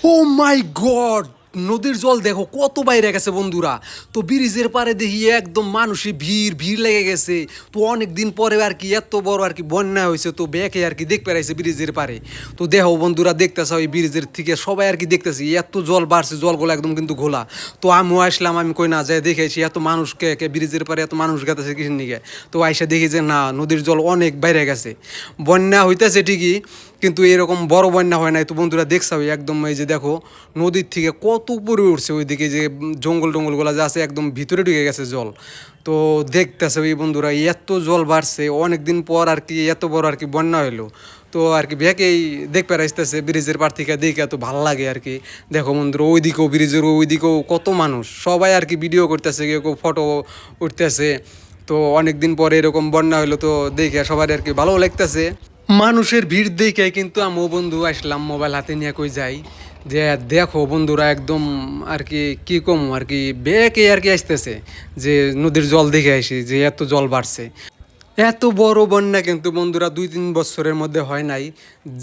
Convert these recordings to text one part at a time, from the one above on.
ও মাই god, নদীর জল দেখো কত বাইরে গেছে বন্ধুরা। তো ব্রিজের পারে দেখি একদম মানুষে ভিড় ভিড় লেগে গেছে। তো অনেক দিন পরে আর কি এত বড় আর কি বন্যা হয়েছে, তো ব্যাকে আর কি দেখতে পাইছে ব্রিজের পারে। তো দেখো বন্ধুরা, দেখতেছ ওই ব্রিজের থেকে সবাই আর কি দেখতেছি এত জল বাড়ছে, জলগুলো একদম কিন্তু ঘোলা। তো আমিও আসলাম, আমি কই না যাই দেখেছি এত মানুষকে ব্রিজের পারে এত মানুষ গেতেছে কিসের নিকে। তো আইসা দেখি যে না, নদীর জল অনেক বাইরে গেছে। বন্যা হইতেছে ঠিকই, কিন্তু এরকম বড় বন্যা হয় নাই। তো বন্ধুরা দেখছো একদম, এই যে দেখো নদীর থেকে কত উপরে উঠছে, ওইদিকে যে জঙ্গল টঙ্গলগুলো যা আছে একদম ভিতরে ঢুকে গেছে জল। তো দেখতেছে ওই বন্ধুরা এত জল বাড়ছে অনেক দিন পর আর কি, এত বড় আর কি বন্যা হইলো। তো আর কি ভেকেই দেখতে আসতেছে ব্রিজের পার থেকে, দেখে এত ভালো লাগে আর কি। দেখো বন্ধুরা ওইদিকেও ব্রিজের ওইদিকেও কত মানুষ, সবাই আর কি ভিডিও করতেছে, কেউ কেউ ফটো উঠতেছে। তো অনেক দিন পরে এরকম বন্যা হইলো, তো দেখে সবাই আর কি ভালো লাগতেছে। মানুষের ভিড় দেখে কিন্তু আমিও বন্ধু আসলাম মোবাইল হাতে নিয়ে কই যাই যে দেখো বন্ধুরা একদম আর কি কি কম আর কি বেঁকে আর কি আসতেছে, যে নদীর জল দেখে আসি যে এত জল বাড়ছে। এত বড় বন্যা কিন্তু বন্ধুরা 2-3 বছরের মধ্যে হয় নাই।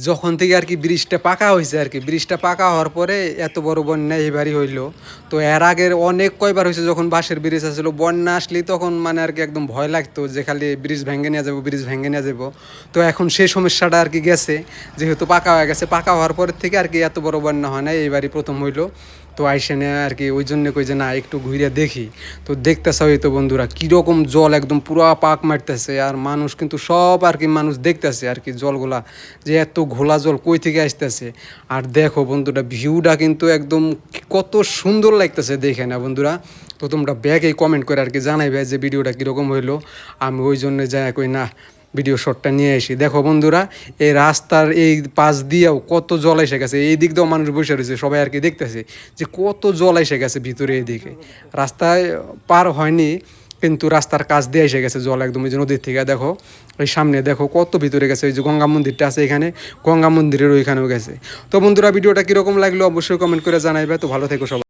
যখন থেকে আর কি ব্রিজটা পাকা হয়েছে আর কি, ব্রিজটা পাকা হওয়ার পরে এত বড় বন্যা এবারই হইলো। তো এর আগের অনেক কয়বার হয়েছে, যখন বাঁশের ব্রিজ আসলো বন্যা আসলেই তখন মানে আর কি একদম ভয় লাগতো যে খালি ব্রিজ ভেঙে নিয়ে যাবো, ব্রিজ ভেঙে নিয়ে যাবো। তো এখন সেই সমস্যাটা আর কি গেছে, যেহেতু পাকা হয়ে গেছে, পাকা হওয়ার পরের থেকে আর কি এত বড় বন্যা হয় না, এইবারই প্রথম হইলো। তো আইসেনে আর কি ওই জন্য কই যে না একটু ঘুরে দেখি। তো দেখতেছে হয়তো বন্ধুরা কীরকম জল একদম পুরা পাক মারতেছে, আর মানুষ কিন্তু সব আর কি মানুষ দেখতেছে আর কি জলগুলা, যে এত ঘোলা জল কই থেকে আসতেছে। আর দেখো বন্ধুরা ভিউটা কিন্তু একদম কত সুন্দর লাগতেছে দেখে না বন্ধুরা। তো তোমরা ব্যাগে কমেন্ট করে আর কি জানাইবে যে ভিডিওটা কীরকম হইলো। আমি ওই জন্য যাই কই না ভিডিও শটটা নিয়ে আসি। দেখো বন্ধুরা এই রাস্তার এই পাশ দিয়েও কত জল এসে গেছে, এই দিক দিয়েও মানুষ বসে রয়েছে, সবাই আর কি দেখতেছে যে কত জল এসে গেছে ভিতরে। এদিকে রাস্তায় পার হয়নি, কিন্তু রাস্তার কাছ দিয়ে এসে গেছে জল একদম, এই যে নদীর থেকে দেখো ওই সামনে দেখো কত ভিতরে গেছে। ওই যে গঙ্গা মন্দিরটা আছে এখানে, গঙ্গা মন্দিরের ওইখানেও গেছে। তো বন্ধুরা ভিডিওটা কীরকম লাগলো অবশ্যই কমেন্ট করে জানাইবে। তো ভালো থেকো সবাই।